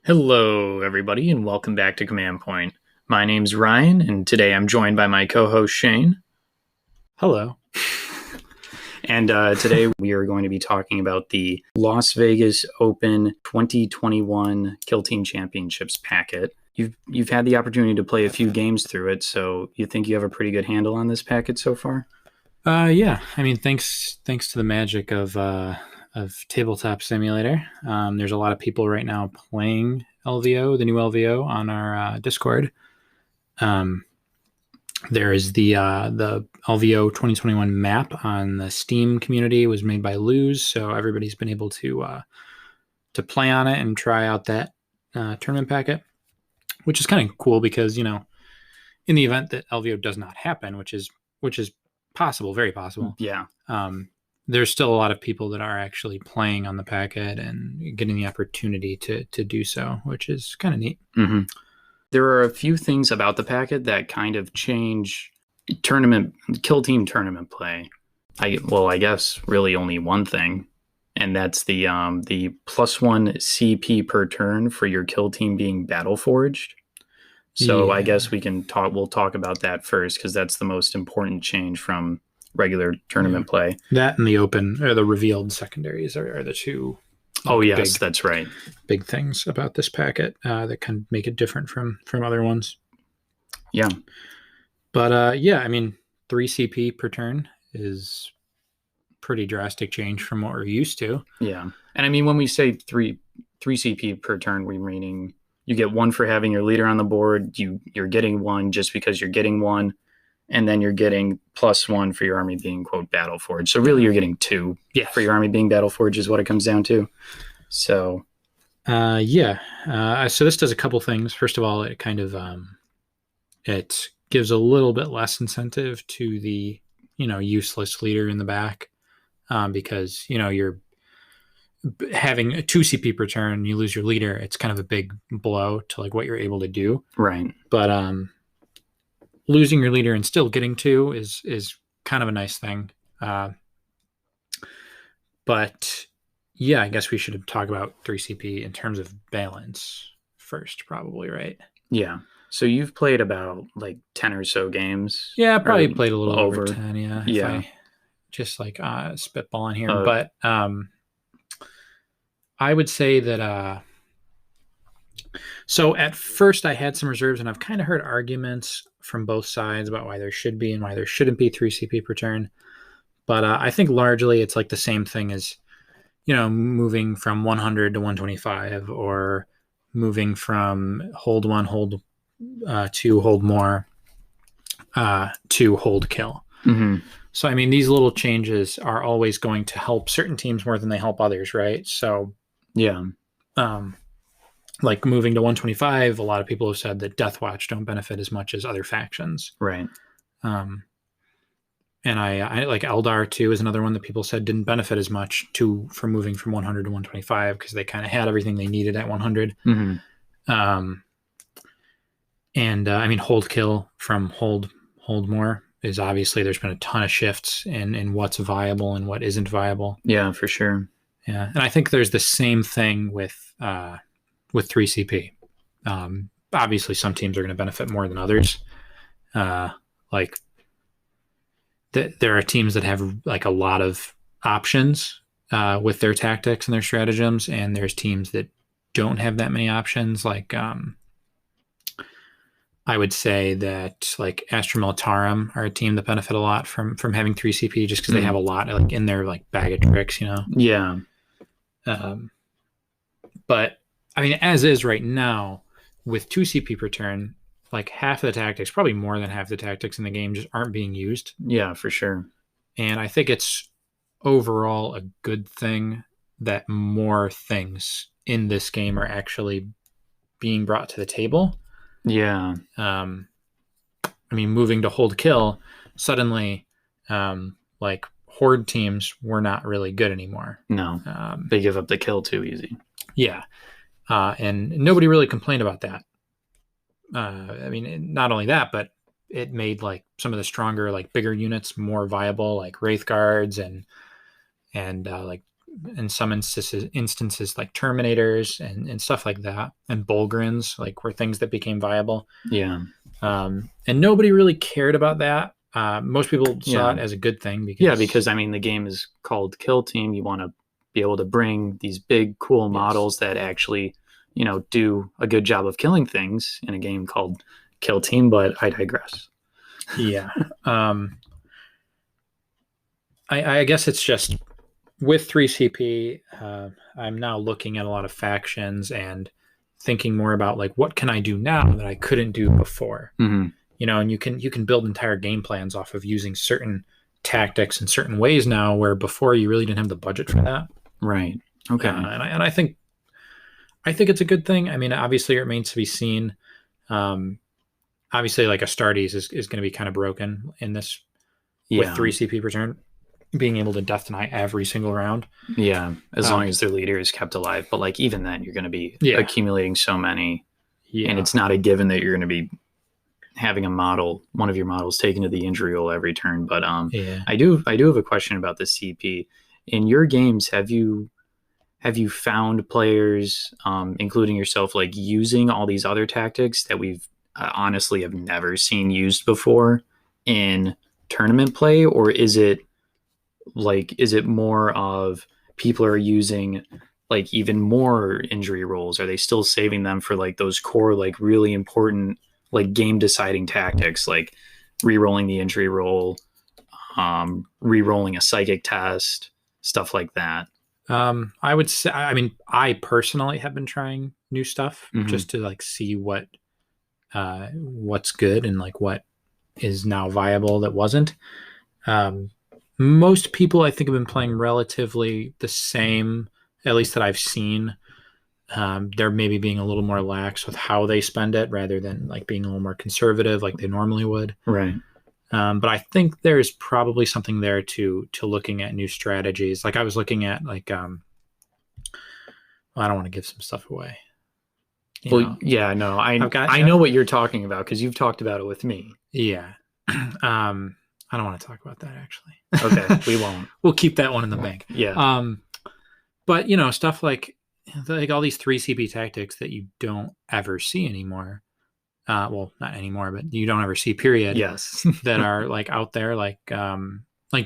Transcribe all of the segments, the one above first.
Hello, everybody, and welcome back to Command Point. My name's Ryan, and today I'm joined by my co-host Shane. Hello. And today we are going to be talking about the Las Vegas Open 2021 Kill Team Championships packet. You've had the opportunity to play a few games through it, so you think you have a pretty good handle on this packet so far? Yeah. I mean, thanks to the magic of Tabletop Simulator. There's a lot of people right now playing LVO, the new LVO, on our Discord. There is the LVO 2021 map on the Steam community. It was made by Lose, so everybody's been able to play on it and try out that tournament packet, which is kind of cool because, you know, in the event that LVO does not happen, which is possible, very possible. Yeah. There's still a lot of people that are actually playing on the packet and getting the opportunity to do so, which is kind of neat. Mm-hmm. There are a few things about the packet that kind of change kill team tournament play. I guess really only one thing, and that's the +1 CP per turn for your kill team being battle forged. So yeah. I guess we'll talk about that first because that's the most important change from regular tournament play. That and the open or the revealed secondaries are the two. Oh yes, that's right. Big things about this packet that can make it different from other ones. Yeah, but I mean, 3 CP per turn is pretty drastic change from what we're used to. Yeah, and I mean when we say 3 CP per turn, we're meaning you get 1 for having your leader on the board. You're getting 1 just because you're getting 1. And then you're getting +1 for your army being, quote, battle forged. So really you're getting 2 for your army being battle forged is what it comes down to. So, so this does a couple things. First of all, it kind of, it gives a little bit less incentive to the, useless leader in the back because, you're having a 2 CP per turn, you lose your leader. It's kind of a big blow to like what you're able to do. Right. But, losing your leader and still getting 2 is kind of a nice thing. But yeah, I guess we should talk about 3 CP in terms of balance first, probably, right? Yeah. So you've played about like 10 or so games. Yeah, I probably played a little over 10. Yeah. If I just like spitballing here. But I would say that so at first I had some reserves, and I've kind of heard arguments from both sides about why there should be and why there shouldn't be 3 CP per turn. But I think largely it's like the same thing as, moving from 100 to 125 or moving from hold 1, hold 2, hold more to hold kill. Mm-hmm. So, I mean, these little changes are always going to help certain teams more than they help others, right? So, yeah. Like moving to 125, a lot of people have said that Death Watch don't benefit as much as other factions. Right. And I like Eldar too is another one that people said didn't benefit as much for moving from 100 to 125 because they kind of had everything they needed at 100. Mm-hmm. I mean, hold kill from hold more is obviously there's been a ton of shifts in what's viable and what isn't viable. Yeah, for sure. Yeah, and I think there's the same thing with 3 CP. Obviously, some teams are going to benefit more than others. Like there are teams that have like a lot of options with their tactics and their stratagems, and there's teams that don't have that many options. Like I would say that like Astra Militarum are a team that benefit a lot from having 3 CP just because they have a lot like in their like bag of tricks, Yeah. But I mean, as is right now, with 2 CP per turn, like half of the tactics, probably more than half the tactics in the game just aren't being used. Yeah, for sure. And I think it's overall a good thing that more things in this game are actually being brought to the table. Yeah. I mean, moving to hold kill, suddenly, like horde teams were not really good anymore. No, they give up the kill too easy. Yeah. And nobody really complained about that. I mean, not only that, but it made like some of the stronger, like bigger units more viable, like Wraith Guards and like in some instances like Terminators and stuff like that, and Bullgrins, like were things that became viable. Yeah. And nobody really cared about that. Most people saw it as a good thing because I mean the game is called Kill Team. You want to be able to bring these big cool models that actually, you know, do a good job of killing things in a game called Kill Team, but I digress. Yeah. I guess it's just with 3CP, I'm now looking at a lot of factions and thinking more about like what can I do now that I couldn't do before. Mm-hmm. You know, and you can build entire game plans off of using certain tactics in certain ways now, where before you really didn't have the budget for that. Right. Okay. And I think it's a good thing. I mean, obviously it remains to be seen. Obviously, like Astartes is going to be kind of broken in this with 3CP per turn, being able to death deny every single round. Yeah, as long as their leader is kept alive. But like even then, you're going to be accumulating so many, and it's not a given that you're going to be having one of your models taken to the injury roll every turn. But I do have a question about the CP. In your games, have you found players, including yourself, like using all these other tactics that we've honestly have never seen used before in tournament play, or is it more of people are using like even more injury rolls? Are they still saving them for like those core, like really important, like game deciding tactics, like re-rolling the injury roll, re-rolling a psychic test, stuff like that? I would say, I mean, I personally have been trying new stuff just to like see what's good and like what is now viable that wasn't. Most people I think have been playing relatively the same, at least that I've seen. They're maybe being a little more lax with how they spend it rather than like being a little more conservative like they normally would. Right. But I think there's probably something there to looking at new strategies. Like I was looking at like, I don't want to give some stuff away. I know what you're talking about because you've talked about it with me. Yeah. I don't want to talk about that actually. Okay, we won't. We'll keep that one in the bank. Yeah. But you know, stuff like all these 3CP tactics that you don't ever see anymore. Well, not anymore, but you don't ever see, period. Yes. That are like out there, like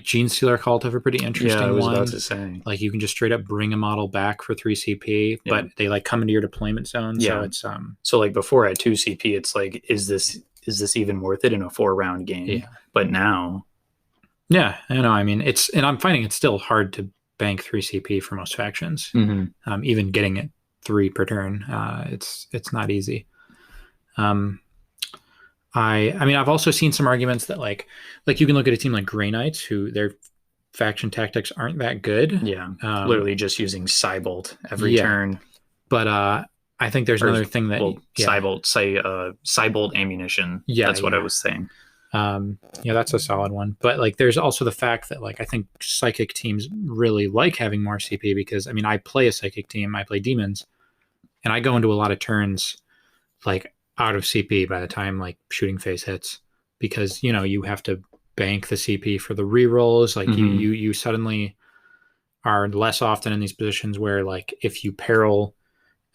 Gene Stealer Cult have a pretty interesting one. Yeah, I was about to say. Like you can just straight up bring a model back for 3CP, but they like come into your deployment zone. Yeah. So it's so like before at 2CP, it's like, is this even worth it in a 4-round game? Yeah. But now. Yeah, I know. I mean, and I'm finding it's still hard to bank 3CP for most factions. Mm-hmm. Even getting it 3 per turn, it's not easy. I mean, I've also seen some arguments that like you can look at a team like Grey Knights, who their faction tactics aren't that good. Yeah, literally just using Cybolt every turn. But I think there's another thing that Cybolt ammunition. Yeah, that's what I was saying. That's a solid one. But like, there's also the fact that like I think psychic teams really like having more CP because I mean I play a psychic team, I play demons, and I go into a lot of turns like out of CP by the time like shooting phase hits because you know you have to bank the CP for the rerolls. Like you suddenly are less often in these positions where like if you peril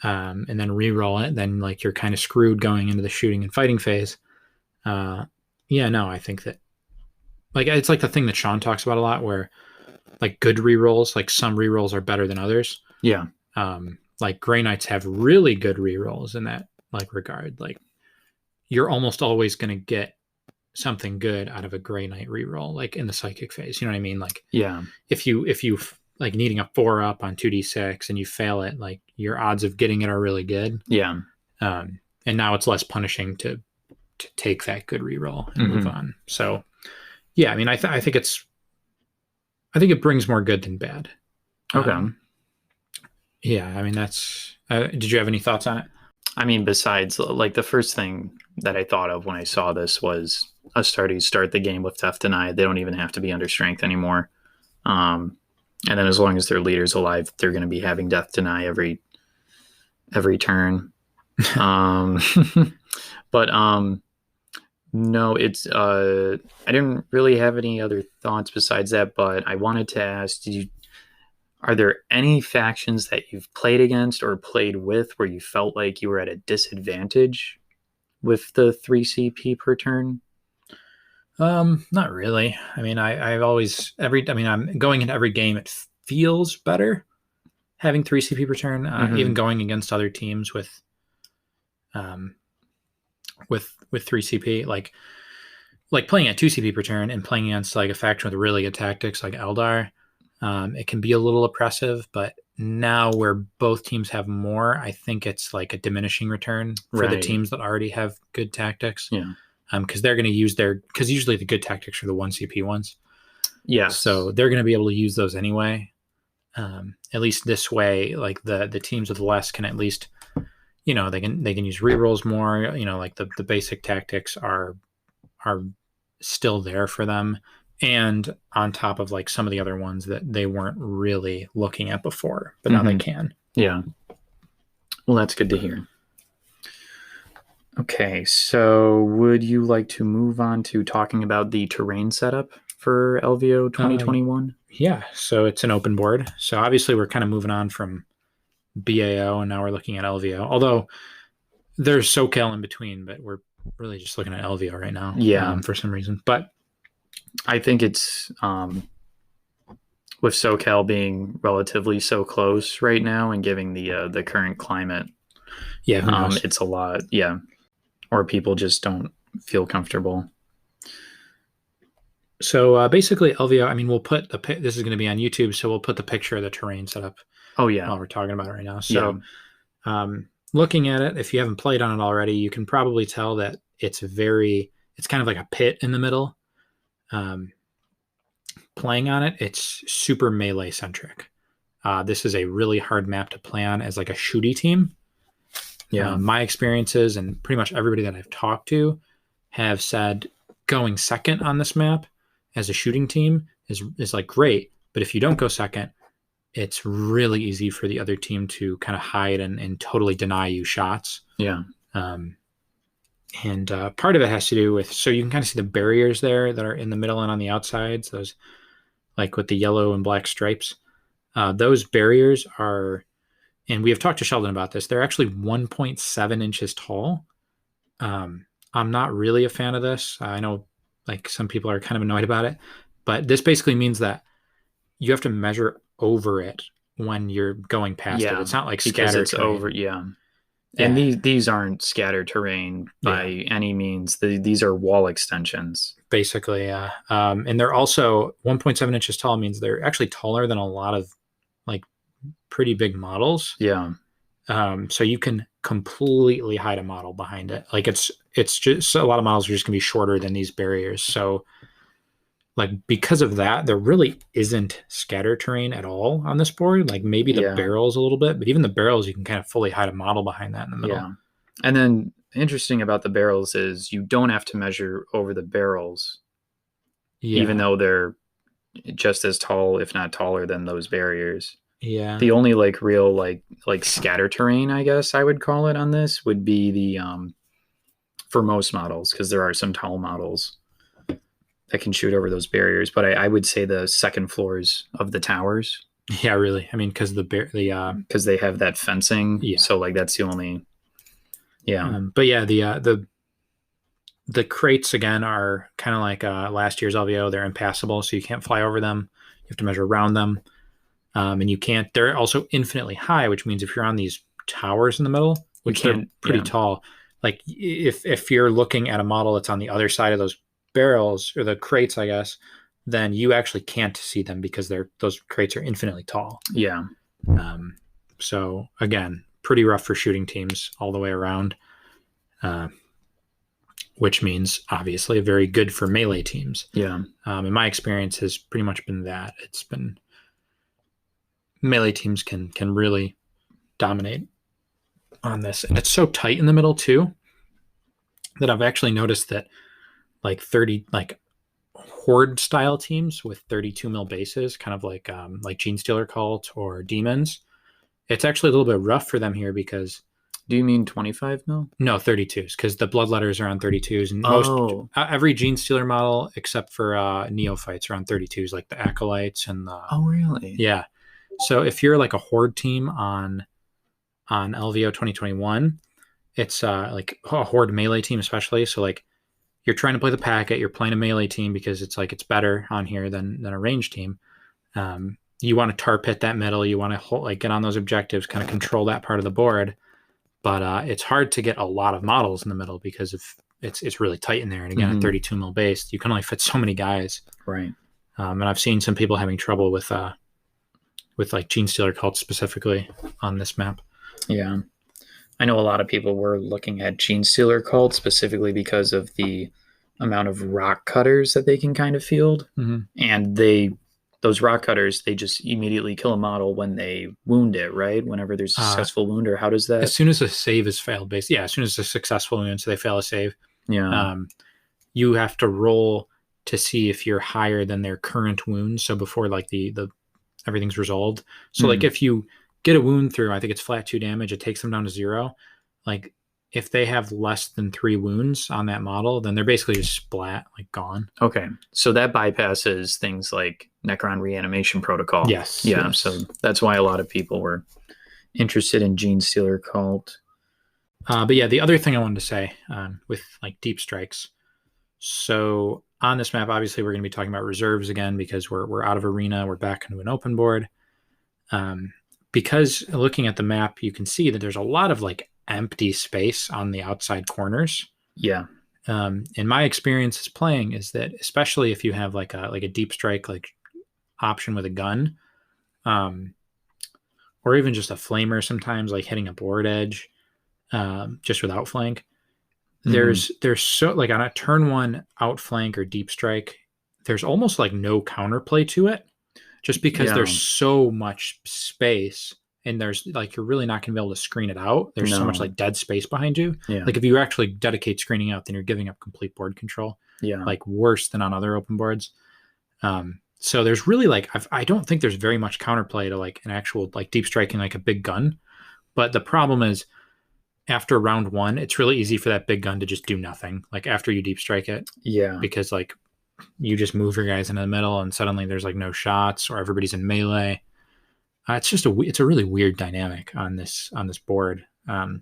and then reroll it, then like you're kind of screwed going into the shooting and fighting phase. I think that like it's like the thing that Sean talks about a lot where like good rerolls, like some rerolls are better than others. Yeah. Like Grey Knights have really good rerolls in that like regard. Like you're almost always going to get something good out of a Grey Knight reroll, like in the psychic phase. You know what I mean? Like, yeah, if you like needing a 4-up on 2d6 and you fail it, like your odds of getting it are really good. Yeah. And now it's less punishing to take that good reroll and move on. So yeah, I mean, I think it brings more good than bad. Okay. Yeah. I mean, that's, did you have any thoughts on it? I mean, besides like the first thing that I thought of when I saw this was Astartes start the game with death denied. They don't even have to be under strength anymore. And then as long as their leader's alive, they're going to be having death deny every turn. But no, it's I didn't really have any other thoughts besides that, but I wanted to ask, Are there any factions that you've played against or played with where you felt like you were at a disadvantage with the 3 CP per turn? Not really. I mean, I've always I'm going into every game. It feels better having 3 CP per turn. Even going against other teams with 3 CP, like playing at 2 CP per turn and playing against like a faction with really good tactics like Eldar. It can be a little oppressive, but now where both teams have more, I think it's like a diminishing return for the teams that already have good tactics. Yeah. Because they're going to use because usually the good tactics are the 1 CP ones. Yeah. So they're going to be able to use those anyway. At least this way, like the teams with less can at least, they can use rerolls more. Like the basic tactics are still there for them, and on top of like some of the other ones that they weren't really looking at before, but now they can. Yeah. Well, that's good to hear. Okay, so would you like to move on to talking about the terrain setup for LVO 2021? Yeah, so it's an open board. So obviously we're kind of moving on from BAO and now we're looking at LVO. Although there's SoCal in between, but we're really just looking at LVO right now. Yeah. For some reason. But I think it's with SoCal being relatively so close right now and giving the current climate. Yeah, it's a lot. Yeah. Or people just don't feel comfortable. So basically LVO, I mean, we'll put this is going to be on YouTube, so we'll put the picture of the terrain set up. Oh yeah. While we're talking about it right now. So looking at it, if you haven't played on it already, you can probably tell that it's kind of like a pit in the middle. Playing on it, it's super melee centric. This is a really hard map to play on as like a shooty team. Yeah, my experiences and pretty much everybody that I've talked to have said going second on this map as a shooting team is like great, but if you don't go second, it's really easy for the other team to kind of hide and totally deny you shots. Yeah. And part of it has to do with, so you can kind of see the barriers there that are in the middle and on the outsides, those like with the yellow and black stripes. Those barriers are, and we have talked to Sheldon about this, they're actually 1.7 inches tall. I'm not really a fan of this. I know like some people are kind of annoyed about it, but this basically means that you have to measure over it when you're going past it. It's not like scattered it's terrain. Over. Yeah. And these aren't scattered terrain by any means. These are wall extensions. Basically, yeah. And they're also 1.7 inches tall means they're actually taller than a lot of like pretty big models. Yeah. So you can completely hide a model behind it. Like it's just a lot of models are just gonna be shorter than these barriers. So like because of that, there really isn't scatter terrain at all on this board. Like maybe the barrels a little bit, but even the barrels, you can kind of fully hide a model behind that in the middle. Yeah. And then interesting about the barrels is you don't have to measure over the barrels, even though they're just as tall, if not taller than those barriers. Yeah. The only like real like scatter terrain, I guess I would call it on this would be the for most models, because there are some tall models that can shoot over those barriers, but I would say the second floors of the towers. Yeah, really. I mean, because because they have that fencing. Yeah. So like that's the only. Yeah. But yeah, the crates again are kind of like last year's LVO. They're impassable, so you can't fly over them. You have to measure around them, and you can't. They're also infinitely high, which means if you're on these towers in the middle, which are pretty tall, like if you're looking at a model that's on the other side of those barrels or the crates, I guess, then you actually can't see them because those crates are infinitely tall. Yeah. So again, pretty rough for shooting teams all the way around, which means obviously very good for melee teams. Yeah. And my experience has pretty much been that it's been melee teams can really dominate on this, and it's so tight in the middle too that I've actually noticed that like horde style teams with 32 mil bases, kind of like Gene Stealer Cult or Demons, it's actually a little bit rough for them here because. Do you mean 25 mil? No, 32s, because the Bloodletters are on 32s, and every Gene Stealer model except for Neophytes are on 32s, like the Acolytes and the. Oh, really? Yeah. So if you're like a horde team on LVO 2021, it's like a horde melee team especially. So like you're trying to play the packet, you're playing a melee team because it's like it's better on here than a range team. You want to tar pit that middle, you want to like get on those objectives, kind of control that part of the board. But it's hard to get a lot of models in the middle because of it's really tight in there. And again, at 32 mil base, you can only fit so many guys. Right. And I've seen some people having trouble with like Gene Stealer cults specifically on this map. Yeah. I know a lot of people were looking at Gene Stealer cult specifically because of the amount of rock cutters that they can kind of field. And those rock cutters, they just immediately kill a model when they wound it, right? Whenever there's a successful wound, or how does that? As soon as a save is failed, basically. Yeah, as soon as it's a successful wound, so they fail a save. Yeah. You have to roll to see if you're higher than their current wound. So before like the everything's resolved. So like if you get a wound through, I think it's flat 2 damage, it takes them down to 0. Like if they have less than 3 wounds on that model, then they're basically just splat, like gone. Okay. So that bypasses things like Necron reanimation protocol. Yes. Yeah. Yes. So that's why a lot of people were interested in Gene Stealer cult. But yeah, the other thing I wanted to say with like deep strikes. So on this map, obviously we're going to be talking about reserves again because we're out of arena. We're back into an open board. Because looking at the map, you can see that there's a lot of like empty space on the outside corners. Yeah. In my experience as playing is that especially if you have like a deep strike like option with a gun, or even just a flamer sometimes like hitting a board edge, just with outflank. There's so like on a turn 1 outflank or deep strike, there's almost like no counterplay to it, just because there's so much space and there's like you're really not going to be able to screen it out. There's so much like dead space behind you. Yeah. Like if you actually dedicate screening out, then you're giving up complete board control. Yeah. Like worse than on other open boards. So there's really like I don't think there's very much counterplay to like an actual like deep striking like a big gun. But the problem is after round 1, it's really easy for that big gun to just do nothing. Like after you deep strike it. Yeah. Because like you just move your guys into the middle and suddenly there's like no shots or everybody's in melee. It's just it's a really weird dynamic on this board. But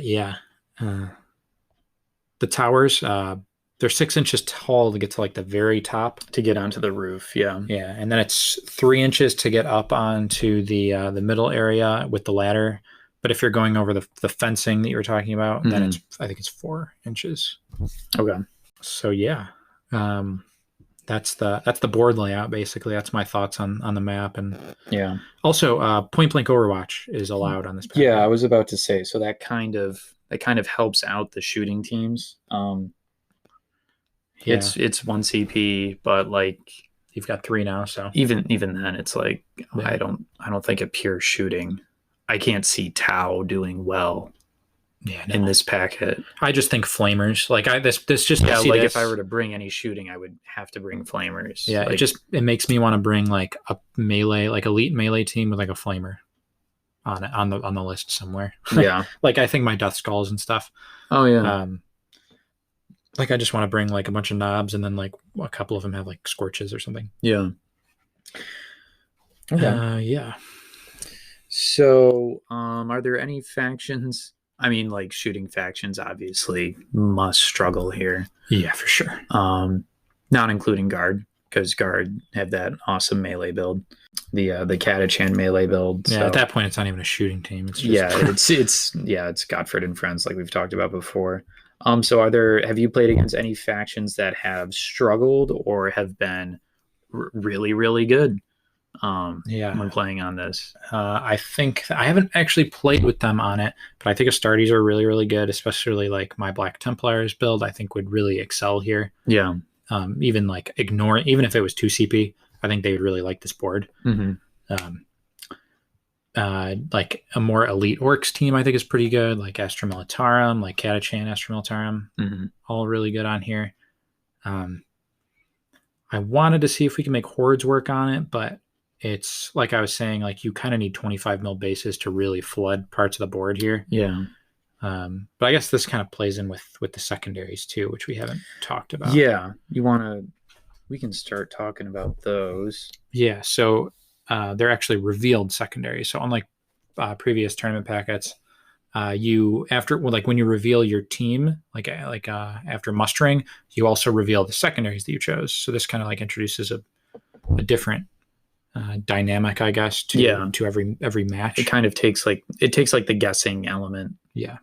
yeah, the towers, they're 6 inches tall to get to like the very top to get onto the roof. Yeah. Yeah. And then it's 3 inches to get up onto the middle area with the ladder. But if you're going over the fencing that you were talking about, then I think it's 4 inches. Okay. So yeah, that's the board layout basically. That's my thoughts on the map. And yeah, also point blank Overwatch is allowed on this pack. Yeah, I was about to say, so that kind of helps out the shooting teams. It's 1 CP, but like you've got 3 now, so even then it's like I don't think a pure shooting. I can't see Tau doing well in this packet. I just think flamers. Like this just like if I were to bring any shooting, I would have to bring flamers. Yeah, like, it makes me want to bring like a melee, like elite melee team with like a flamer on the list somewhere. Yeah. Like I think my Death Skulls and stuff. Oh yeah. Like I just want to bring like a bunch of knobs and then like a couple of them have like scorches or something. Yeah. Okay. Yeah. So, are there any factions? I mean, like shooting factions obviously must struggle here. Yeah, for sure. Not including Guard, because Guard had that awesome melee build, the Catachan melee build. Yeah, so. At that point, it's not even a shooting team. It's just... it's Godford and friends, like we've talked about before. So have you played against any factions that have struggled or have been really, really good? When playing on this, I think I haven't actually played with them on it, but I think Astartes are really, really good, especially like my Black Templars build. I think would really excel here. Yeah. Even if it was 2 CP, I think they would really like this board. Like a more elite orcs team, I think is pretty good. Like Astra Militarum, like Catachan Astra Militarum, all really good on here. I wanted to see if we can make hordes work on it, but it's like I was saying, like you kind of need 25 mil bases to really flood parts of the board here. Yeah. But I guess this kind of plays in with the secondaries too, which we haven't talked about. Yeah. We can start talking about those. Yeah. So they're actually revealed secondaries. So unlike previous tournament packets, when you reveal your team, after mustering, you also reveal the secondaries that you chose. So this kind of like introduces a different dynamic, I guess, to every match. It kind of takes the guessing element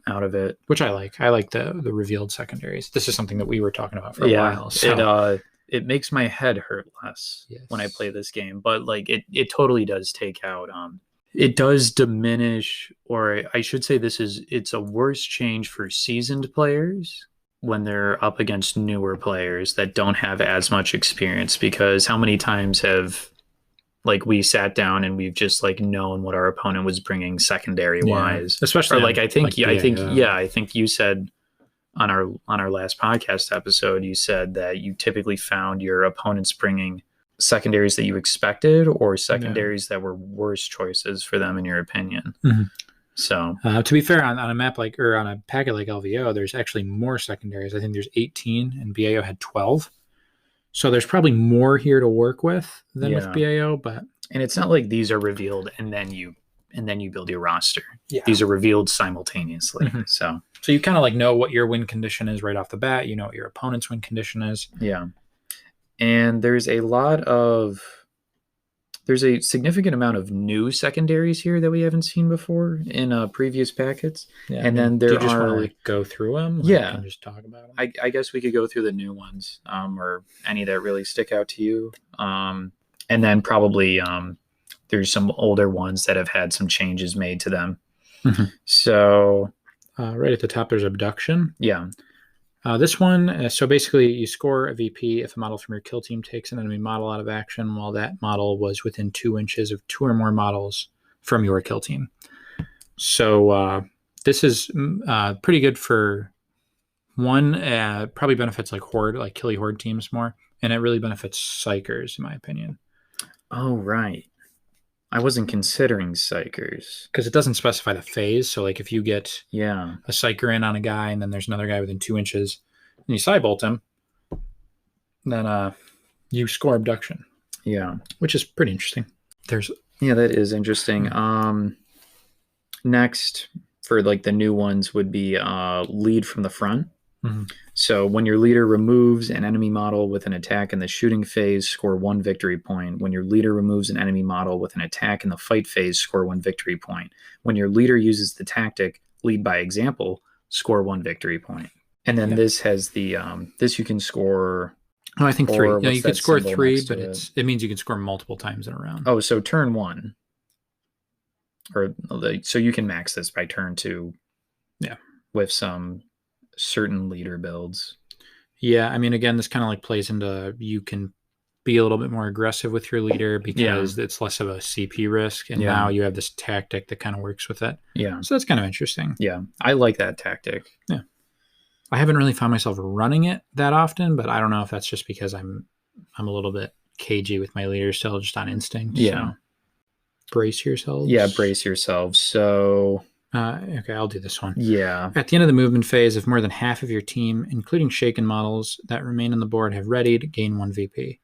out of it, which I like. I like the revealed secondaries. This is something that we were talking about for a while. So. It makes my head hurt less when I play this game, but like it totally does take out. It does diminish, or I should say, it's a worse change for seasoned players when they're up against newer players that don't have as much experience, because how many times have like we sat down and we've just like known what our opponent was bringing secondary wise, especially, or I think you said on our last podcast episode, you said that you typically found your opponents bringing secondaries that you expected, or secondaries that were worse choices for them in your opinion. Mm-hmm. So to be fair, on a map or on a packet like LVO, there's actually more secondaries. I think there's 18 and BAO had 12. So there's probably more here to work with than with BAO, and it's not like these are revealed and then you build your roster. Yeah. These are revealed simultaneously. Mm-hmm. So you kind of like know what your win condition is right off the bat. You know what your opponent's win condition is. Yeah. And there's a significant amount of new secondaries here that we haven't seen before in previous packets. Yeah, and then there just are want to go through them. And just talk about them. I guess we could go through the new ones, or any that really stick out to you. And then probably there's some older ones that have had some changes made to them. Mm-hmm. So right at the top, there's abduction. Yeah. This one, so basically you score a VP if a model from your kill team takes an enemy model out of action while that model was within 2 inches of 2 or more models from your kill team. So this is pretty good for one, probably benefits like Horde, like killy Horde teams more, and it really benefits Psychers, in my opinion. Oh, right. I wasn't considering Psychers. Because it doesn't specify the phase. So, like, if you get a Psycher in on a guy and then there's another guy within 2 inches and you Cybolt him, then you score abduction. Yeah. Which is pretty interesting. That is interesting. Next, for, like, the new ones would be lead from the front. Mm-hmm. So when your leader removes an enemy model with an attack in the shooting phase, score 1 victory point. When your leader removes an enemy model with an attack in the fight phase, score 1 victory point. When your leader uses the tactic lead by example, score 1 victory point. And then this has the this you can score. Oh, I think 3. You can score 3, but it means you can score multiple times in a round. Oh, so turn 1, so you can max this by turn 2. Yeah, with some certain leader builds. Yeah, I mean, again, this kind of like plays into, you can be a little bit more aggressive with your leader because it's less of a CP risk, and now you have this tactic that kind of works with it. Yeah, so that's kind of interesting. Yeah, I like that tactic. Yeah, I haven't really found myself running it that often, but I don't know if that's just because I'm a little bit cagey with my leader still, just on instinct. Yeah, so. Brace yourselves. Yeah, brace yourselves. So okay, I'll do this one. Yeah. At the end of the movement phase, if more than half of your team, including shaken models that remain on the board, have readied, gain 1 VP.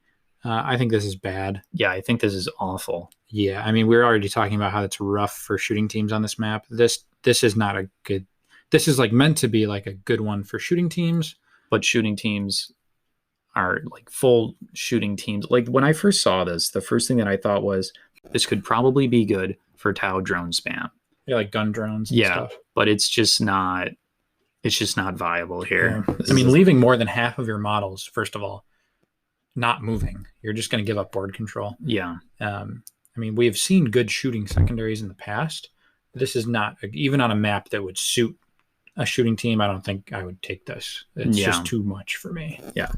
I think this is bad. Yeah, I think this is awful. Yeah, I mean, we're already talking about how it's rough for shooting teams on this map. This is not a good. This is like meant to be like a good one for shooting teams, but shooting teams are like full shooting teams. Like when I first saw this, the first thing that I thought was this could probably be good for Tau drone spam. Yeah, like gun drones and stuff. But it's just not viable here. Yeah. I mean, leaving more than half of your models, first of all, not moving, you're just going to give up board control. Yeah. I mean, we have seen good shooting secondaries in the past. This is not, even on a map that would suit a shooting team, I don't think I would take this. It's just too much for me. Yeah.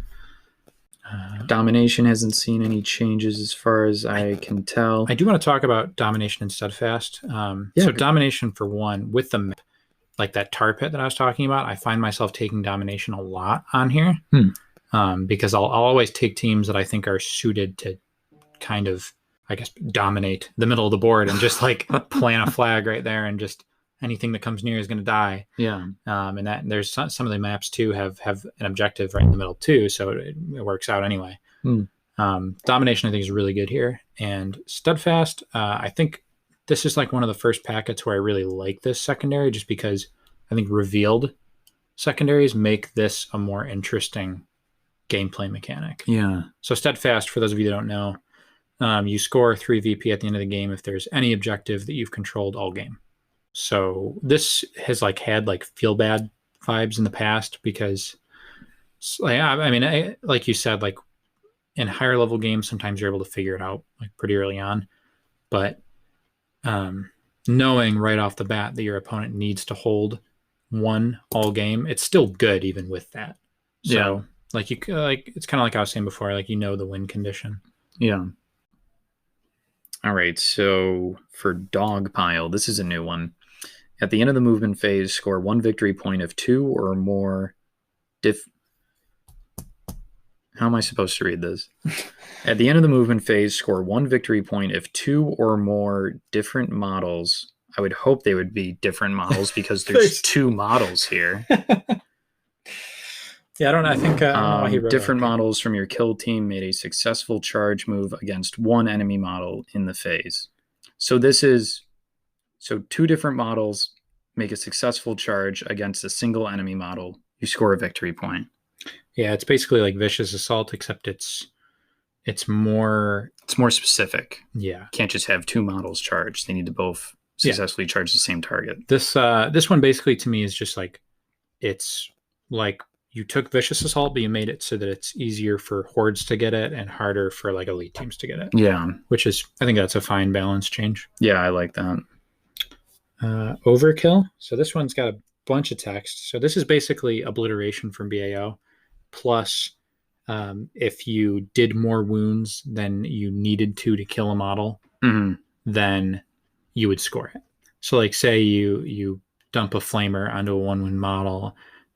Domination hasn't seen any changes as far as I can tell. I do want to talk about domination and steadfast. So domination, for one, with the map, like that tar pit that I was talking about, I find myself taking domination a lot on here because I'll always take teams that I think are suited to kind of, I guess, dominate the middle of the board and just like plant a flag right there, and just anything that comes near is going to die. Yeah. And that there's some of the maps too have an objective right in the middle too, so it works out anyway. Domination, I think, is really good here. And Steadfast, I think this is like one of the first packets where I really like this secondary, just because I think revealed secondaries make this a more interesting gameplay mechanic. Yeah. So Steadfast, for those of you that don't know, you score 3 VP at the end of the game if there's any objective that you've controlled all game. So this has like had like feel bad vibes in the past, because I mean, like you said, like in higher level games, sometimes you're able to figure it out like pretty early on. But knowing right off the bat that your opponent needs to hold one all game, it's still good even with that. So Yeah. like it's kind of like I was saying before, like the win condition. Yeah. All right, so for Dogpile, this is a new one. At the end of the movement phase, score 1 victory point if 2 or more How am I supposed to read this? At the end of the movement phase, score 1 victory point if 2 or more different models. I would hope they would be different models because there's 2 models here. Yeah, I don't know. I think I don't know why he wrote different that. models from your kill team made a successful charge move against one enemy model in the phase. So 2 different models make a successful charge against a single enemy model. You score a victory point. Yeah, it's basically like Vicious Assault, except it's more specific. Yeah. Can't just have 2 models charged. They need to both successfully charge the same target. This one basically to me is just like, it's like you took Vicious Assault, but you made it so that it's easier for hordes to get it and harder for like elite teams to get it. Yeah. Which is, I think that's a fine balance change. Yeah, I like that. Overkill. So this one's got a bunch of text. So this is basically obliteration from BAO. Plus, if you did more wounds than you needed to kill a model, then you would score it. So like say you dump a flamer onto a 1-wound model,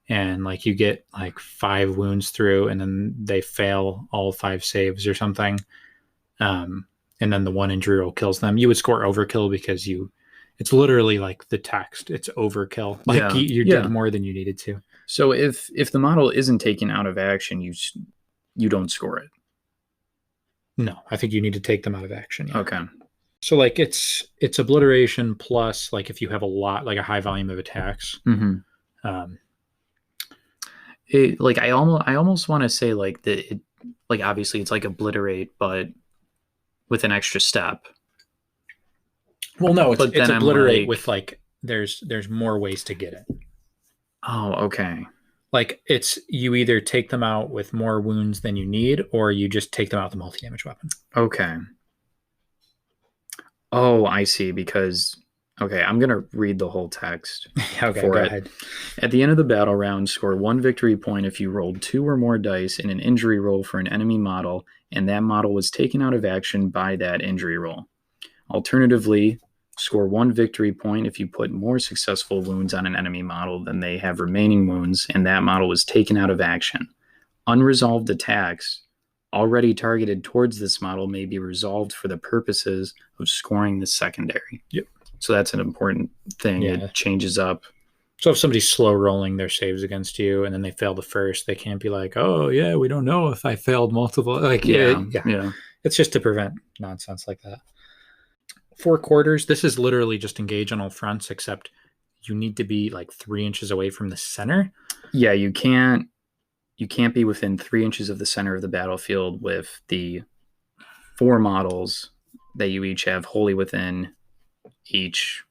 and like you get like 5 wounds through, and then they fail all 5 saves or something, and then the 1 injury roll kills them, you would score overkill because it's literally like the text. It's overkill. Like you did more than you needed to. So if the model isn't taken out of action, you don't score it. No, I think you need to take them out of action. Yeah. Okay. So like it's obliteration plus like if you have a high volume of attacks. Like I almost want to say like that. Like obviously it's like obliterate, but with an extra step. Well, no, it's obliterate with like there's more ways to get it. Oh, okay. Like it's you either take them out with more wounds than you need, or you just take them out with a multi-damage weapon. Okay. Oh, I see. Because I'm gonna read the whole text. Okay, go ahead. At the end of the battle round, score 1 victory point if you rolled 2 or more dice in an injury roll for an enemy model, and that model was taken out of action by that injury roll. Alternatively, score 1 victory point if you put more successful wounds on an enemy model than they have remaining wounds, and that model was taken out of action. Unresolved attacks already targeted towards this model may be resolved for the purposes of scoring the secondary. Yep. So that's an important thing. Yeah. It changes up. So if somebody's slow rolling their saves against you and then they fail the first, they can't be like, oh, yeah, we don't know if I failed multiple. Like, yeah. It's just to prevent nonsense like that. 4 quarters. This is literally just engage on all fronts, except you need to be like 3 inches away from the center. Yeah, you can't be within 3 inches of the center of the battlefield with the 4 models that you each have wholly within each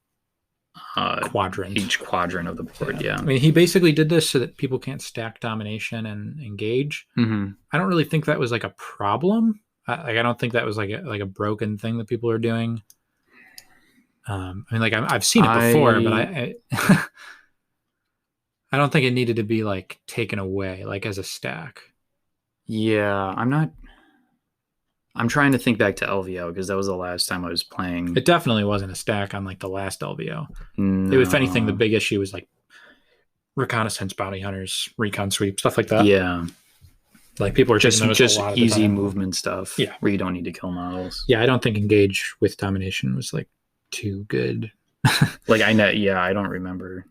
quadrant. Each quadrant of the board. Yeah. I mean, he basically did this so that people can't stack domination and engage. I don't really think that was like a problem. I don't think that was like a broken thing that people are doing. I mean, like I've seen it before, but I don't think it needed to be like taken away, like as a stack. Yeah, I'm trying to think back to LVO because that was the last time I was playing. It definitely wasn't a stack on like the last LVO. No. If anything, the big issue was like reconnaissance, bounty hunters, recon sweep, stuff like that. Yeah. Like people are just easy movement stuff. Yeah. Where you don't need to kill models. Yeah, I don't think engage with domination was like too good. Like I don't remember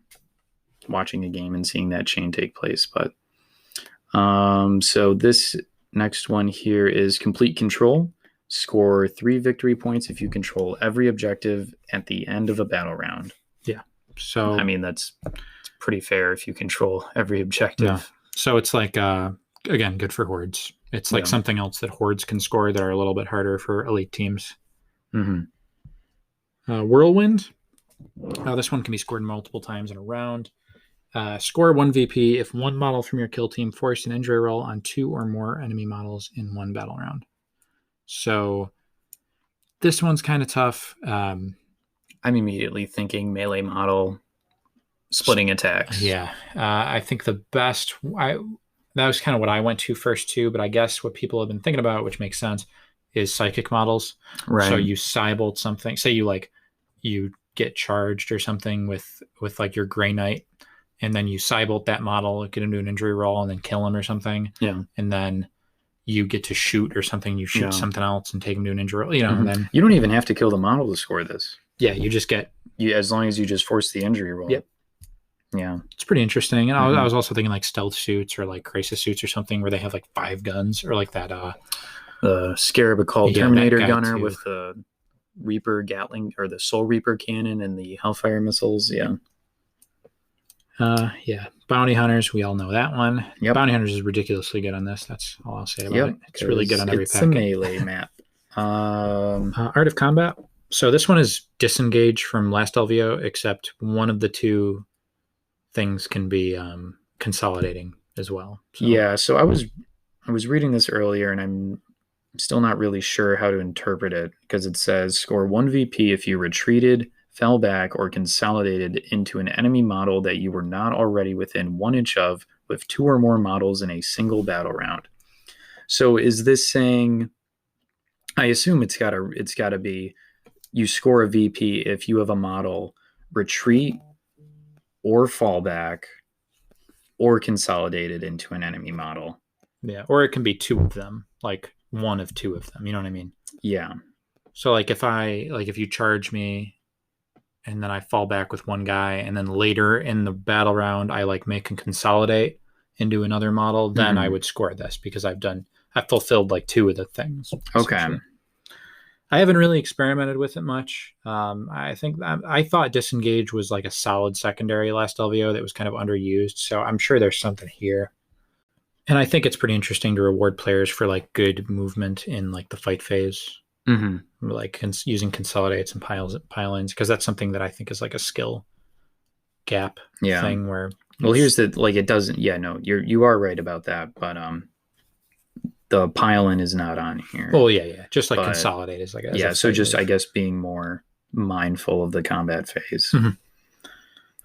watching a game and seeing that chain take place, but so this Next one here is complete control. Score 3 victory points if you control every objective at the end of a battle round. Yeah. So I mean, that's pretty fair if you control every objective. Yeah. So it's like, again, good for hordes. It's like something else that hordes can score that are a little bit harder for elite teams. Whirlwind. This one can be scored multiple times in a round. Score 1 VP if one model from your kill team forced an injury roll on 2 or more enemy models in one battle round. So this one's kind of tough. I'm immediately thinking melee model splitting attacks. Yeah. I think the best... that was kind of what I went to first too, but I guess what people have been thinking about, which makes sense, is psychic models. Right. So you cybolt something. Say you get charged or something with like your Grey Knight, and then you cybolt that model, get him to an injury roll, and then kill him or something. Yeah. And then you get to shoot or something. You shoot something else and take him to an injury roll. And then you don't even have to kill the model to score this. Yeah, you just get as long as you just force the injury roll. Yep. Yeah. It's pretty interesting. And I was also thinking like stealth suits or like crisis suits or something where they have like 5 guns, or like that the Scarab called Terminator gunner too. with the Reaper Gatling or the Soul Reaper cannon and the Hellfire missiles. Yeah. Bounty Hunters, we all know that one. Yep. Bounty Hunters is ridiculously good on this. That's all I'll say about it. It's really good on every packet. It's a melee map. Art of Combat. So this one is disengage from last LVO, except one of the 2 things can be consolidating as well. So. Yeah, so I was reading this earlier, and I'm still not really sure how to interpret it, because it says score 1 VP if you retreated, fell back, or consolidated into an enemy model that you were not already within 1 inch of, with 2 or more models in a single battle round. So is this saying? I assume it's gotta be you score a VP if you have a model retreat or fall back or consolidated into an enemy model. Yeah, or it can be 2 of them, like one of 2 of them. You know what I mean? Yeah. So like if you charge me and then I fall back with one guy, and then later in the battle round I like make and consolidate into another model, then I would score this because I've fulfilled like 2 of the things. Okay. I haven't really experimented with it much. I think I thought disengage was like a solid secondary last LVO that was kind of underused. So I'm sure there's something here. And I think it's pretty interesting to reward players for like good movement in like the fight phase. Like using consolidates and pile-ins, because that's something that I think is like a skill gap thing where. Well, here's the it doesn't. Yeah, no, you are right about that, but the pile-in is not on here. Oh yeah, just like consolidate is like so just I guess being more mindful of the combat phase.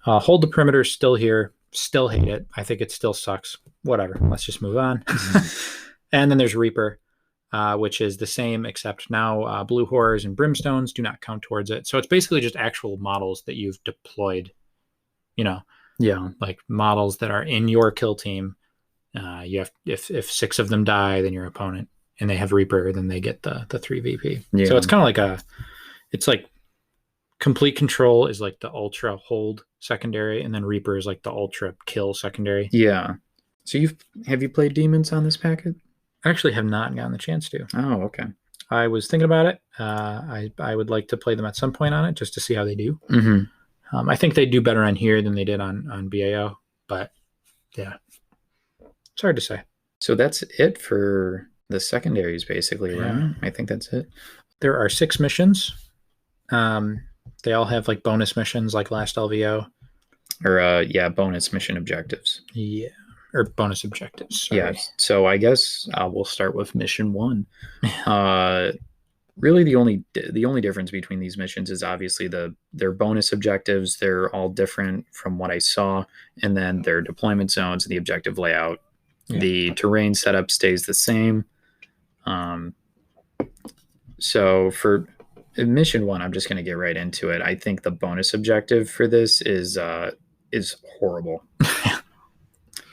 Hold the perimeter is still here. Still hate it. I think it still sucks. Whatever. Let's just move on. And then there's Reaper, which is the same, except now blue horrors and brimstones do not count towards it. So it's basically just actual models that you've deployed, like models that are in your kill team. You have if 6 of them die, then your opponent, and they have Reaper, then they get the 3 VP. So it's kind of like it's like complete control is like the ultra hold secondary, and then Reaper is like the ultra kill secondary. Yeah. So have you played demons on this packet? I actually have not gotten the chance to. Oh, okay. I was thinking about it. I would like to play them at some point on it just to see how they do. I think they do better on here than they did on BAO, but yeah, it's hard to say. So that's it for the secondaries, basically, right? I think that's it. There are 6 missions. They all have like bonus missions like last LVO. Or bonus mission objectives. Yeah. Or bonus objectives. Sorry. Yeah. So I guess we'll start with mission 1. Really, the only difference between these missions is obviously their bonus objectives. They're all different from what I saw, and then their deployment zones and the objective layout. Yeah. The terrain setup stays the same. So for mission 1, I'm just going to get right into it. I think the bonus objective for this is horrible.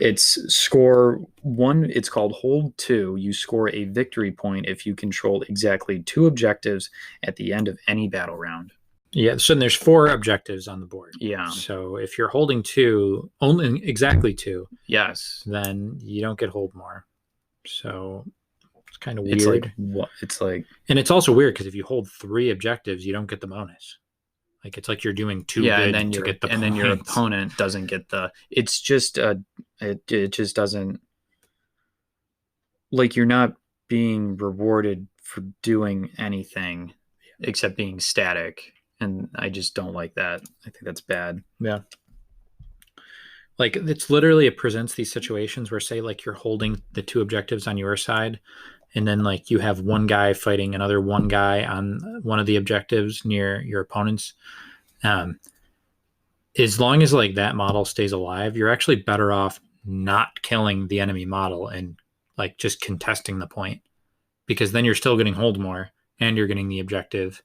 It's score 1. It's called Hold 2. You score a victory point if you control exactly 2 objectives at the end of any battle round. Yeah, so there's 4 objectives on the board. Yeah. So if you're holding 2, only exactly 2, yes, then you don't get hold more. So It's kind of It's weird. like what? It's like And it's also weird because if you hold 3 objectives, you don't get the bonus. Like it's like you're doing too good to get the points. then your opponent doesn't get the. It's just it just doesn't, like, you're not being rewarded for doing anything except being static, and I just don't like that. I think that's bad. Yeah. Like it's literally, it presents these situations where, say, like you're holding the 2 objectives on your side, and then like you have one guy fighting another one guy on one of the objectives near your opponent's. As long as like that model stays alive, you're actually better off not killing the enemy model and like just contesting the point, because then you're still getting hold more and you're getting the objective.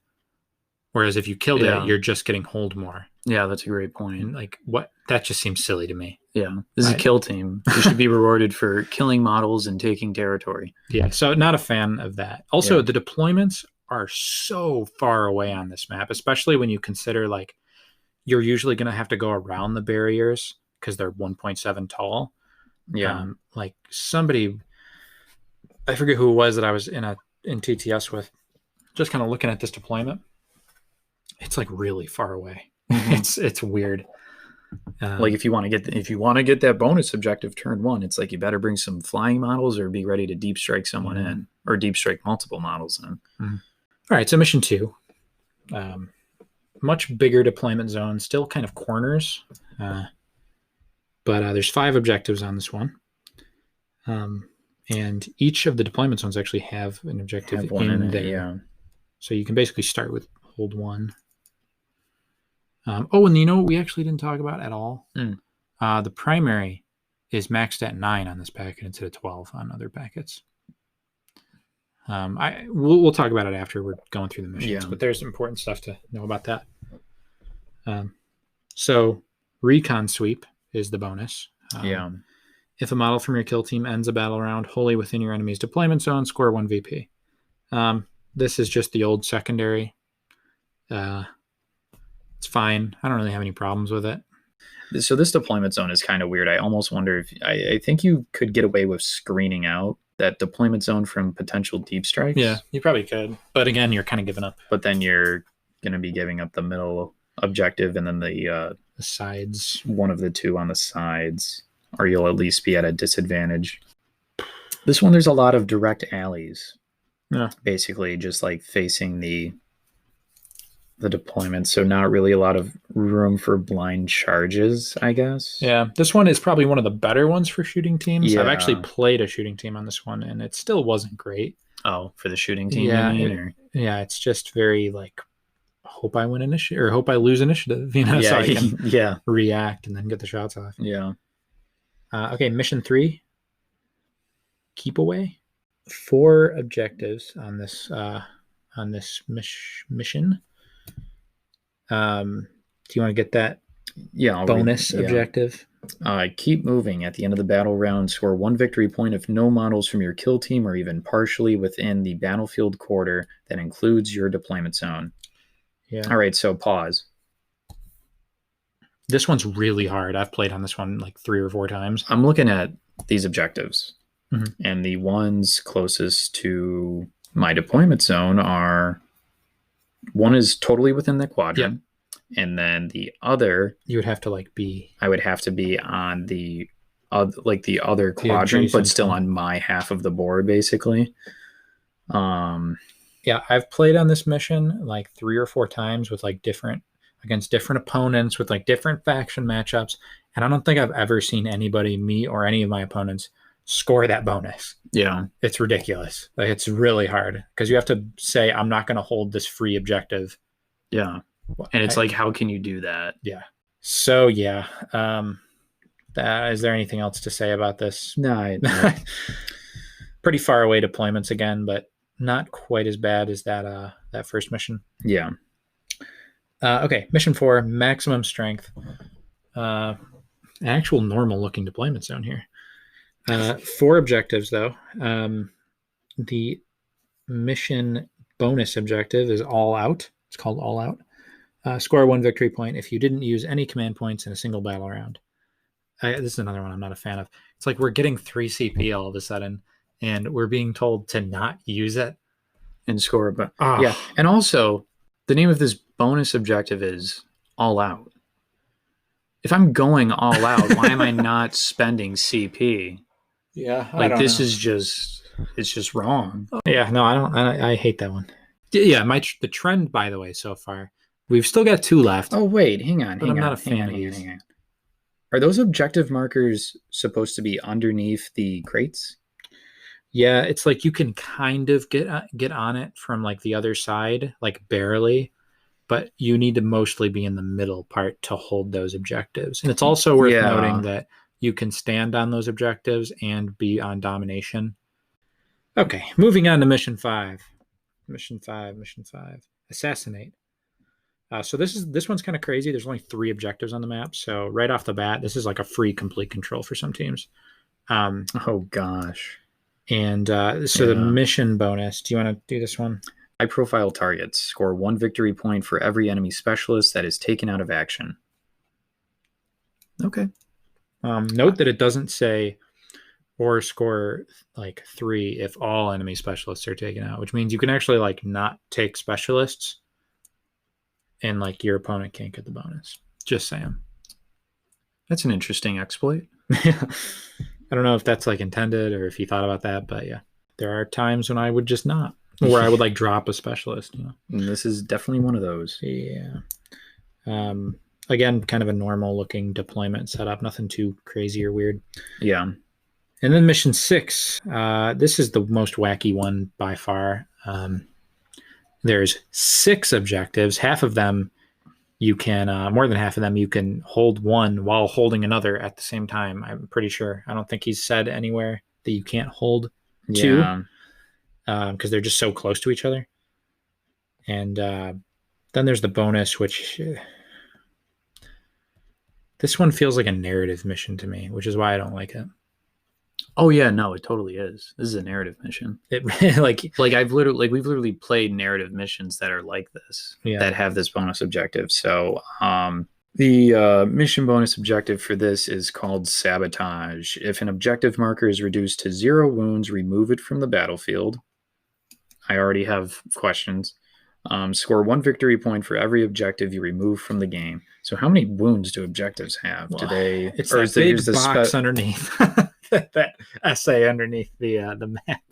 Whereas if you killed it, you're just getting hold more. Yeah, that's a great point. And like what? That just seems silly to me. Yeah, this is a kill team. You should be rewarded for killing models and taking territory. Yeah, so not a fan of that. Also, the deployments are so far away on this map, especially when you consider like you're usually going to have to go around the barriers because they're 1.7 tall. Yeah. Like somebody, I forget who it was that I was in TTS with, just kind of looking at this deployment. It's like really far away. It's weird. Like if you want to get that bonus objective turn 1, it's like you better bring some flying models or be ready to deep strike someone in, or deep strike multiple models in. All right, so mission 2, much bigger deployment zone, still kind of corners, but there's 5 objectives on this one, and each of the deployment zones actually have an objective in there. Yeah. So you can basically start with hold 1. And you know what we actually didn't talk about at all? The primary is maxed at 9 on this packet instead of 12 on other packets. We'll talk about it after we're going through the missions, but there's important stuff to know about that. So recon sweep is the bonus. If a model from your kill team ends a battle round wholly within your enemy's deployment zone, score 1 VP. This is just the old secondary. It's fine. I don't really have any problems with it. So this deployment zone is kind of weird. I almost wonder if I think you could get away with screening out that deployment zone from potential deep strikes. Yeah, you probably could. But again, you're kind of giving up. But then you're going to be giving up the middle objective and then the sides. One of the 2 on the sides, or you'll at least be at a disadvantage. This one, there's a lot of direct alleys. Yeah. Basically just like facing the deployment, so not really a lot of room for blind charges, I guess. Yeah, this one is probably one of the better ones for shooting teams. Yeah. I've actually played a shooting team on this one, and it still wasn't great. Oh, for the shooting team? Yeah, it's just very like, hope I win initiative, or hope I lose initiative, so I can react and then get the shots off. Yeah. Okay, mission 3, keep away. 4 objectives on this mission. Do you want to get that bonus objective? Keep moving. At the end of the battle round, score 1 victory point if no models from your kill team are even partially within the battlefield quarter that includes your deployment zone. Yeah. All right, so pause. This one's really hard. I've played on this one like 3 or 4 times. I'm looking at these objectives, and the ones closest to my deployment zone are... One is totally within the quadrant, and then the other... You would have to like be... I would have to be on the other quadrant, but still on my half of the board, basically. Yeah, I've played on this mission like 3 or 4 times with like against different opponents with like different faction matchups, and I don't think I've ever seen anybody, me or any of my opponents, score that bonus. Yeah, it's ridiculous. Like it's really hard because you have to say, I'm not going to hold this free objective. Yeah, and it's like, how can you do that? Yeah. So yeah, is there anything else to say about this? No. Pretty far away deployments again, but not quite as bad as that first mission. Yeah. Okay, mission 4, maximum strength. Actual normal looking deployment zone here. 4 objectives though. The mission bonus objective is all out. It's called all out. Score 1 victory point if you didn't use any command points in a single battle round. This is another one I'm not a fan of. It's like we're getting 3 CP all of a sudden, and we're being told to not use it and score. But Ah. yeah, and also the name of this bonus objective is All Out. If I'm going all out, why am I not spending CP? Yeah, Like this is just it's just wrong. Yeah, no, I hate that one. Yeah, the trend, by the way, so far, we've still got 2 left. Oh wait, hang on, But hang I'm on, not a fan of these. hang on. Are those objective markers supposed to be underneath the crates? Yeah, it's like you can kind of get on it from like the other side, like barely, but you need to mostly be in the middle part to hold those objectives. And it's also worth Yeah. noting that you can stand on those objectives and be on domination. Okay, moving on to mission 5. Mission 5. Assassinate. So this one's kind of crazy. There's only 3 objectives on the map. So right off the bat, this is like a free complete control for some teams. Oh gosh. And so the mission bonus, do you want to do this one? High profile targets. Score 1 victory point for every enemy specialist that is taken out of action. Okay. Note that it doesn't say or score like 3 if all enemy specialists are taken out, which means you can actually like not take specialists and like your opponent can't get the bonus. Just saying. That's an interesting exploit. I don't know if that's like intended or if he thought about that, but yeah, there are times when I would just not, where I would like drop a specialist, you know. And this is definitely one of those. Yeah. Again, kind of a normal looking deployment setup, nothing too crazy or weird. Yeah. And then mission 6, this is the most wacky one by far. There's 6 objectives. Half of them you can, more than half of them, you can hold one while holding another at the same time. I'm pretty sure. I don't think he's said anywhere that you can't hold 2 because they're just so close to each other. And then there's the bonus, which this one feels like a narrative mission to me, which is why I don't like it. Oh yeah, no, it totally is. This is a narrative mission. It like we've literally played narrative missions that are like this, that have this bonus objective. So the mission bonus objective for this is called Sabotage. If an objective marker is reduced to 0 wounds, remove it from the battlefield. I already have questions. Score 1 victory point for every objective you remove from the game. So how many wounds do objectives have? Do they? It's that big box underneath. That essay underneath the map.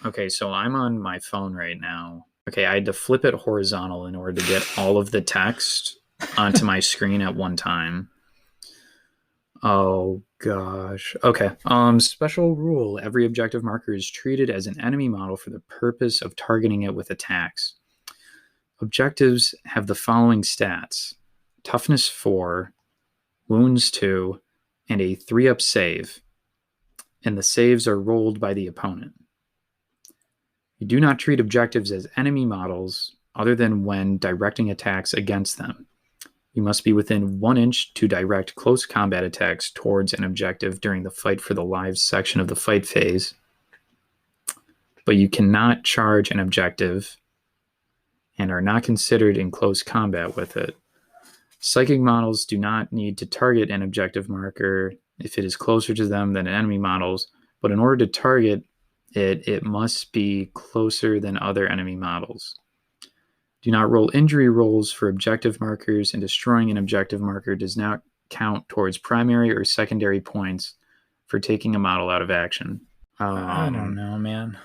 Okay, so I'm on my phone right now. Okay, I had to flip it horizontal in order to get all of the text onto my screen at one time. Oh gosh. Okay. Special rule. Every objective marker is treated as an enemy model for the purpose of targeting it with attacks. Objectives have the following stats: toughness 4, wounds 2, and a 3-up save. And the saves are rolled by the opponent. You do not treat objectives as enemy models other than when directing attacks against them. You must be within 1 inch to direct close combat attacks towards an objective during the fight for the lives section of the fight phase. But you cannot charge an objective and are not considered in close combat with it. Psychic models do not need to target an objective marker if it is closer to them than enemy models, but in order to target it, it must be closer than other enemy models. Do not roll injury rolls for objective markers, and destroying an objective marker does not count towards primary or secondary points for taking a model out of action. I don't know, man.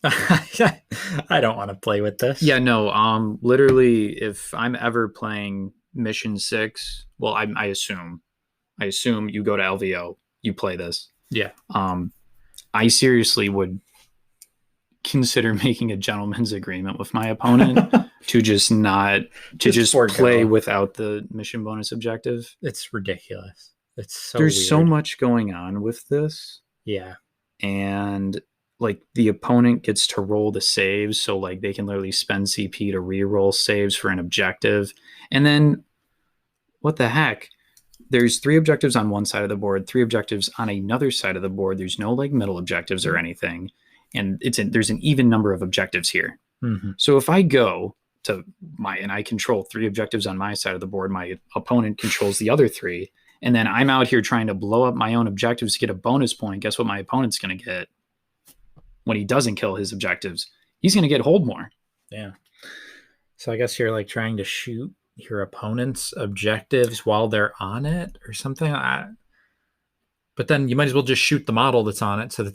I don't want to play with this. Yeah, no, literally, if I'm ever playing Mission 6, well, I assume you go to LVO, you play this. Yeah. I seriously would consider making a gentleman's agreement with my opponent to just play without the mission bonus objective. It's ridiculous. It's so There's weird. so much going on with this. Yeah. And like the opponent gets to roll the saves, so like they can literally spend CP to re-roll saves for an objective. And then what the heck? There's 3 objectives on one side of the board, 3 objectives on another side of the board. There's no like middle objectives or anything. And there's an even number of objectives here. Mm-hmm. So if I go to and I control 3 objectives on my side of the board, my opponent controls the other 3, and then I'm out here trying to blow up my own objectives to get a bonus point. Guess what my opponent's going to get? when he doesn't kill his objectives, he's going to get hold more. Yeah. So I guess you're like trying to shoot your opponent's objectives while they're on it or something. But then you might as well just shoot the model that's on it so that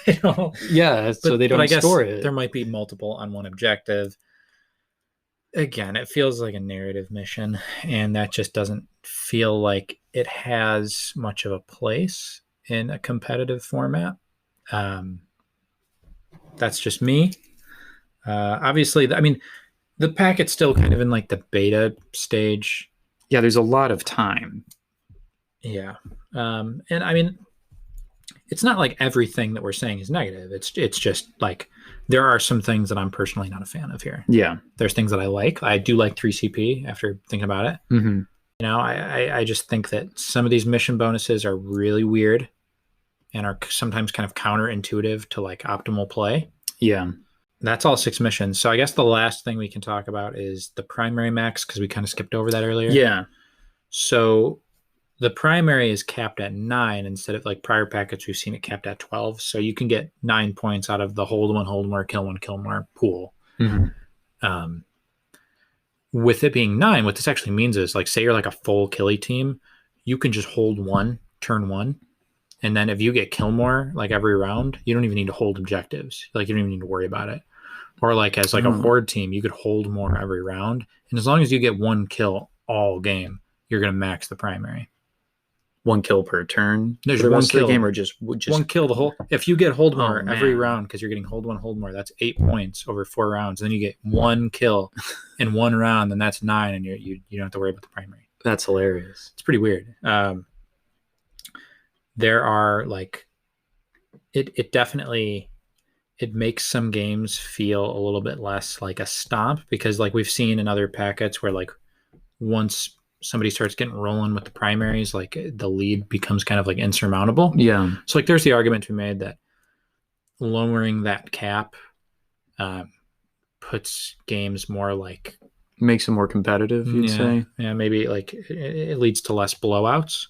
they don't. Yeah, so they don't store it. There might be multiple on one objective. Again, it feels like a narrative mission, and that just doesn't feel like it has much of a place in a competitive format. That's just me. Obviously, I mean, the packet's still kind of in like the beta stage. Yeah, there's a lot of time. Yeah. And I mean, it's not like everything that we're saying is negative. It's just like there are some things that I'm personally not a fan of here. Yeah. There's things that I like. I do like 3CP after thinking about it. Mm-hmm. You know, I just think that some of these mission bonuses are really weird and are sometimes kind of counterintuitive to like optimal play. Yeah. That's all 6 missions. So I guess the last thing we can talk about is the primary max, because we kind of skipped over that earlier. Yeah. So the primary is capped at 9 instead of like prior packets we've seen it capped at 12. So you can get 9 points out of the hold more, kill more pool. Mm-hmm. With it being 9, what this actually means is like, say you're like a full killy team, you can just hold 1, turn 1. And then if you get kill more like every round, you don't even need to hold objectives. Like you don't even need to worry about it. Or like as like a horde team, you could hold more every round. And as long as you get 1 kill all game, you're going to max the primary. 1 kill per turn. There's the 1 kill. The game or just 1 kill the whole. If you get hold more every round because you're getting hold more, that's 8 points over 4 rounds. And then you get 1 kill in 1 round, then that's 9, and you don't have to worry about the primary. That's hilarious. It's pretty weird. There are like, it definitely, it makes some games feel a little bit less like a stomp, because like we've seen in other packets where like once somebody starts getting rolling with the primaries, like the lead becomes kind of like insurmountable. Yeah. So like there's the argument to be made that lowering that cap puts games more like, makes them more competitive, you'd say. Yeah, maybe like it leads to less blowouts,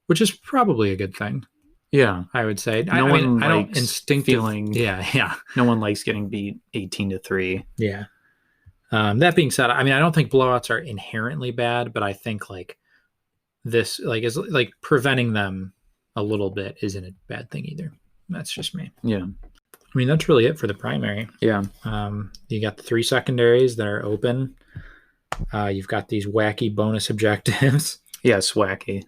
which is probably a good thing. Yeah, I would say. I don't instinctively. Yeah. No one likes getting beat 18-3. Yeah. That being said, I mean, I don't think blowouts are inherently bad, but I think like this, like, is like preventing them a little bit isn't a bad thing either. That's just me. Yeah. I mean, that's really it for the primary. Yeah. You got the 3 secondaries that are open. You've got these wacky bonus objectives. Yes, wacky.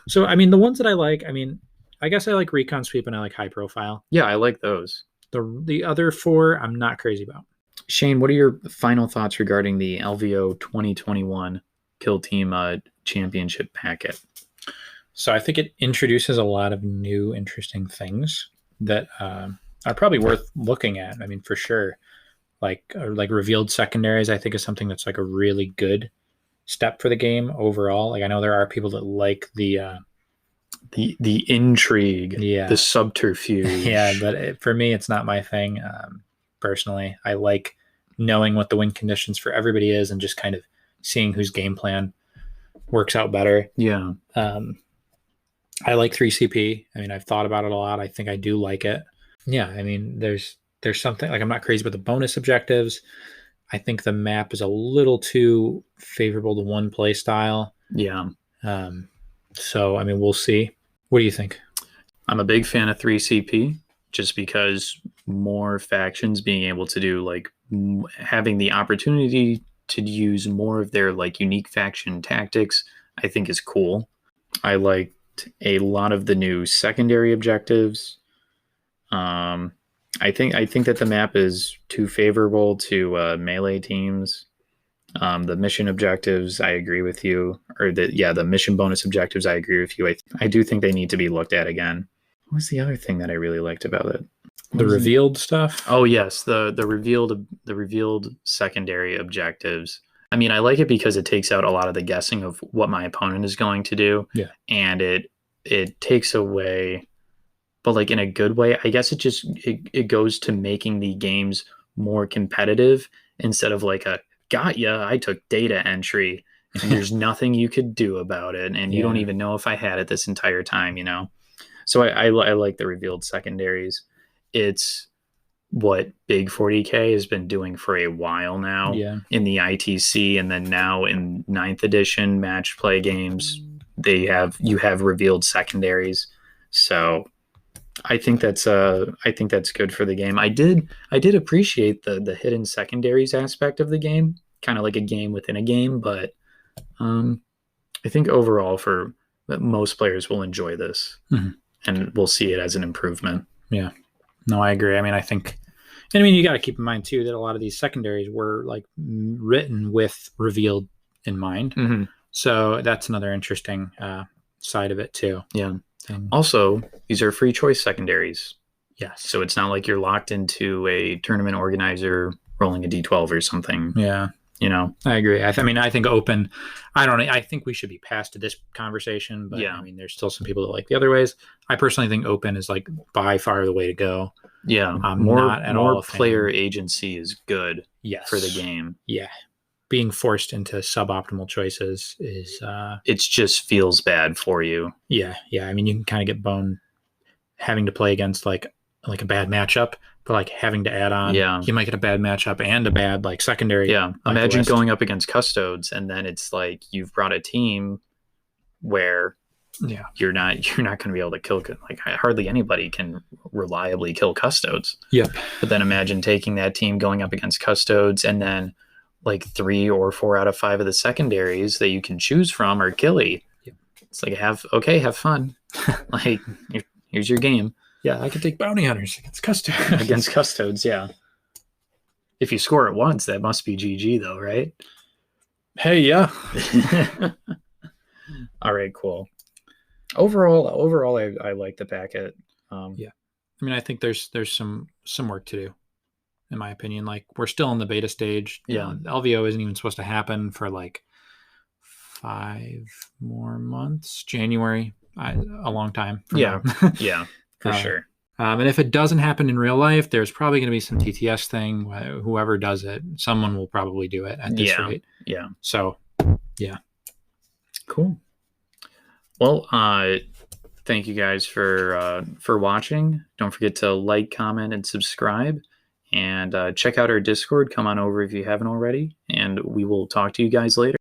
So, I mean, the ones that I like, I mean, I guess I like recon sweep and I like high profile. Yeah, I like those. The other 4, I'm not crazy about. Shane, what are your final thoughts regarding the LVO 2021 Kill Team Championship packet? So I think it introduces a lot of new, interesting things that are probably worth looking at. I mean, for sure. Like revealed secondaries, I think is something that's like a really good step for the game overall. Like I know there are people that like the intrigue, the subterfuge. Yeah, but for me, it's not my thing. Personally, I like knowing what the win conditions for everybody is and just kind of seeing whose game plan works out better. Yeah. I like 3CP. I mean, I've thought about it a lot. I think I do like it. Yeah, I mean, there's something like I'm not crazy about the bonus objectives. I think the map is a little too favorable to one play style. Yeah. So, I mean, we'll see. What do you think? I'm a big fan of 3CP just because more factions being able to do like having the opportunity to use more of their like unique faction tactics, I think is cool. I liked a lot of the new secondary objectives. I think that the map is too favorable to melee teams. The mission objectives, I agree with you. Or the mission bonus objectives, I agree with you. I do think they need to be looked at again. What was the other thing that I really liked about it? The revealed stuff? Oh yes, the revealed secondary objectives. I mean, I like it because it takes out a lot of the guessing of what my opponent is going to do. Yeah. And it takes away, but like in a good way, I guess it goes to making the games more competitive instead of like a got ya, I took data entry and there's nothing you could do about it. And you don't even know if I had it this entire time, you know? So I like the revealed secondaries. It's what Big 40K has been doing for a while now in the ITC, and then now in 9th edition match play games, you have revealed secondaries. So I think that's good for the game. I did appreciate the hidden secondaries aspect of the game, kind of like a game within a game, but I think overall most players will enjoy this, and we'll see it as an improvement. Yeah. No, I agree. I mean, you got to keep in mind too that a lot of these secondaries were like written with revealed in mind. So that's another interesting side of it too. Yeah. Also, these are free choice secondaries. Yes. So it's not like you're locked into a tournament organizer rolling a D12 or something. Yeah. I agree. I think open. I think we should be past this conversation, but I mean, there's still some people that like the other ways. I personally think open is like by far the way to go. Yeah. More player agency is good for the game. Yeah. Being forced into suboptimal choices is it just feels bad for you. Yeah. I mean, you can kind of get boned having to play against like a bad matchup, but like having to add on, you might get a bad matchup and a bad like secondary. Yeah. Imagine going up against Custodes, and then it's like you've brought a team where you're not going to be able to kill, like hardly anybody can reliably kill Custodes. Yep. But then imagine taking that team going up against Custodes, and then like 3 or 4 out of 5 of the secondaries that you can choose from are killy. Yep. It's like have fun. Like here's your game. Yeah, I could take bounty hunters against Custodes. Against Custodes, yeah. If you score it once, that must be GG though, right? Hey, yeah. All right, cool. Overall, I like the packet. Yeah. I mean, I think there's some work to do, in my opinion. Like, we're still in the beta stage. Yeah. LVO isn't even supposed to happen for like 5 more months. January, a long time. Yeah. Yeah. For sure. And if it doesn't happen in real life, there's probably going to be some TTS thing. Whoever does it, someone will probably do it at this rate. Yeah. So, yeah. Cool. Well, thank you guys for watching. Don't forget to like, comment, and subscribe. And check out our Discord. Come on over if you haven't already. And we will talk to you guys later.